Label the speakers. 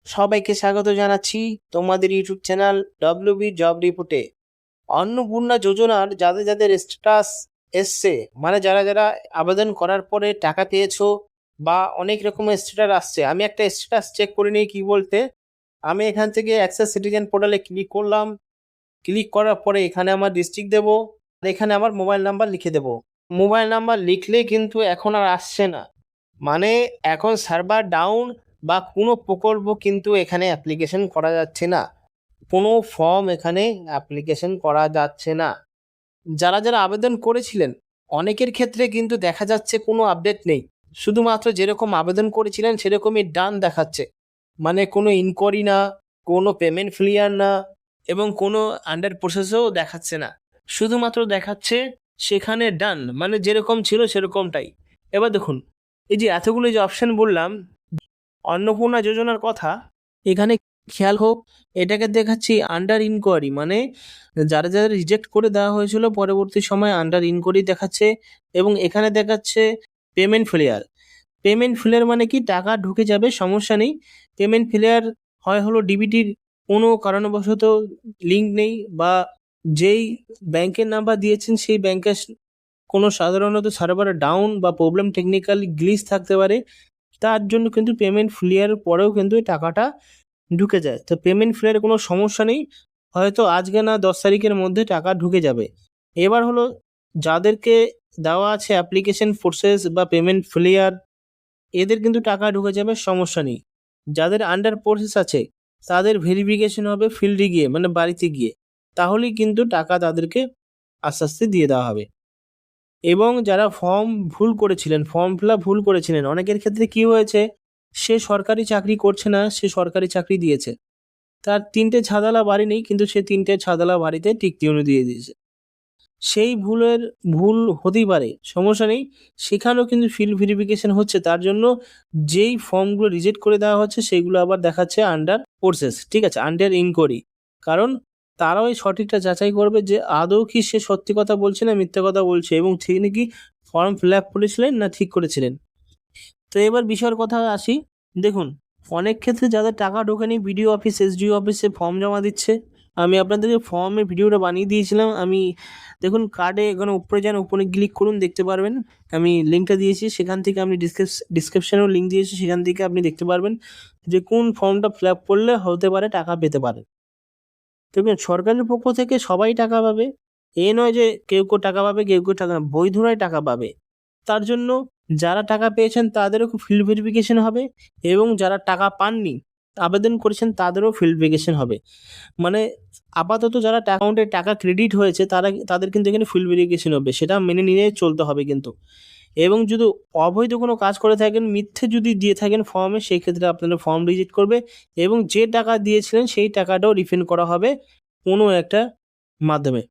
Speaker 1: সবাইকে স্বাগত জানাচ্ছি তোমাদের ইউটিউব চ্যানেল ডব্লিউবি জব রিপোর্টে। অন্নপূর্ণা যোজনার যাদের যাদের স্ট্যাটাস এসছে, মানে যারা যারা আবেদন করার পরে টাকা পেয়েছো বা অনেক রকমের স্ট্যাটাস আসছে, আমি একটা স্ট্যাটাস চেক করে নিই কি বলতে। আমি এখান থেকে অ্যাক্সেস সিটিজেন পোর্টালে ক্লিক করলাম। ক্লিক করার পরে এখানে আমার ডিস্ট্রিক্ট দেবো, আর এখানে আমার মোবাইল নাম্বার লিখে দেবো। মোবাইল নাম্বার লিখলে কিন্তু এখন আর আসছে না, মানে এখন সার্ভার ডাউন বা কোনো প্রকল্প কিন্তু এখানে অ্যাপ্লিকেশন করা যাচ্ছে না, কোনো ফর্ম এখানে অ্যাপ্লিকেশন করা যাচ্ছে না। যারা যারা আবেদন করেছিলেন অনেকের ক্ষেত্রে কিন্তু দেখা যাচ্ছে কোনো আপডেট নেই, শুধুমাত্র যেরকম আবেদন করেছিলেন সেরকমই ডান দেখাচ্ছে, মানে কোনো ইনকোয়ারি না, কোনো পেমেন্ট ক্লিয়ার না, এবং কোনো আন্ডার প্রসেসও দেখাচ্ছে না, শুধুমাত্র দেখাচ্ছে সেখানে ডান, মানে যেরকম ছিল সেরকমটাই। এবার দেখুন, এই যে এতগুলো যে অপশন বললাম অন্নপূর্ণা যোজনার কথা, এখানে খেয়াল হোক, এটাকে দেখাচ্ছি আন্ডার ইনকোয়ারি, মানে যারা যারা রিজেক্ট করে দেওয়া হয়েছিল পরবর্তী সময় আন্ডার ইনকোয়ারি দেখাচ্ছে। এবং এখানে দেখাচ্ছে পেমেন্ট ফেলিয়ার। পেমেন্ট ফেলিয়ার মানে কি, টাকা ঢুকে যাবে সমস্যা নেই। পেমেন্ট ফেলিয়ার হলো ডিবিটির কোনো কারণবশত লিঙ্ক নেই, বা যেই ব্যাংকের নাম্বার দিয়েছেন সেই ব্যাংকের কোনো সাধারণত সার্ভার ডাউন বা প্রবলেম টেকনিক্যাল গ্লিচ থাকতে পারে, তার জন্য কিন্তু পেমেন্ট ফেলিয়ার পরেও কিন্তু এই টাকাটা ঢুকে যায়। তো পেমেন্ট ফেলিয়ার কোনো সমস্যা নেই, হয়তো আজকে না 10 তারিখের মধ্যে টাকা ঢুকে যাবে। এবার হলো যাদেরকে দেওয়া আছে অ্যাপ্লিকেশন প্রসেস বা পেমেন্ট ফেলিয়ার, এদের কিন্তু টাকা ঢুকে যাবে, সমস্যা নেই। যাদের আন্ডার প্রসেস আছে তাদের ভেরিফিকেশন হবে ফিল্ডে গিয়ে, মানে বাড়িতে গিয়ে, তাহলেই কিন্তু টাকা তাদেরকে আস্তে আস্তে দিয়ে দেওয়া হবে। এবং যারা ফর্ম ভুল করেছিলেন, ফর্ম ফিল আপ ভুল করেছিলেন, অনেকের ক্ষেত্রে কি হয়েছে, সে সরকারি চাকরি করছে না, সে সরকারি চাকরি দিয়েছে, তার 3টে ছাদওয়ালা বাড়ি নেই, কিন্তু সে 3টে ছাদওয়ালা বাড়িতে টিকটিউনি দিয়ে দিয়েছে। সেই ভুল হতেই পারে, সমস্যা নেই, সেখানেও কিন্তু ফিল্ড ভেরিফিকেশন হচ্ছে, তার জন্য যেই ফর্মগুলো রিজেক্ট করে দেওয়া হচ্ছে সেগুলো আবার দেখাচ্ছে আন্ডার প্রসেস, ঠিক আছে, আন্ডার ইনকোয়ারি। কারণ তারাও এই সঠিকটা যাচাই করবে যে আদৌ কি সে সত্যি কথা বলছে না মিথ্যা কথা বলছে, এবং তিনি কি ফর্ম ফিল আপ করেছিলেন না ঠিক করেছিলেন। তো এবার বিষয়ের কথা আসি। দেখুন, অনেক ক্ষেত্রে যাদের টাকা ঢোকেনি বিডিও অফিস, এসডিও অফিসে ফর্ম জমা দিচ্ছে। আমি আপনাদেরকে ফর্মের ভিডিওটা বানিয়ে দিয়েছিলাম। আমি দেখুন, কার্ডে এখানে উপরে যান, উপরে ক্লিক করুন, দেখতে পারবেন আমি লিঙ্কটা দিয়েছি, সেখান থেকে আপনি ডিসক্রিপশনেও লিঙ্ক দিয়েছি, সেখান থেকে আপনি দেখতে পারবেন যে কোন ফর্মটা ফিল আপ করলে হতে পারে টাকা পেতে পারে। দেখবেন, সরকারের পক্ষ থেকে সবাই টাকা পাবে, এ নয় যে কেউ কেউ টাকা পাবে কেউ কেউ টাকা, বৈধরাই টাকা পাবে। তার জন্য যারা টাকা পেয়েছেন তাদেরও ফিল্ড ভেরিফিকেশন হবে, এবং যারা টাকা পাননি আবেদন করেছেন তাদেরও ফিল্ড ভেরিফিকেশন হবে। মানে আপাতত যারা অ্যাকাউন্টে টাকা ক্রেডিট হয়েছে তাদের কিন্তু এখানে ফিল্ড ভেরিফিকেশন হবে, সেটা মেনে নিয়ে চলতে হবে কিন্তু। এবং যদি অবৈধ কোনো কাজ করে থাকেন, মিথ্যে যদি দিয়ে থাকেন ফর্মে, সেই ক্ষেত্রে আপনাদের ফর্ম রিজেক্ট করবে, এবং যে টাকা দিয়েছিলেন সেই টাকাটাও রিফান্ড করা হবে কোনো একটা মাধ্যমে।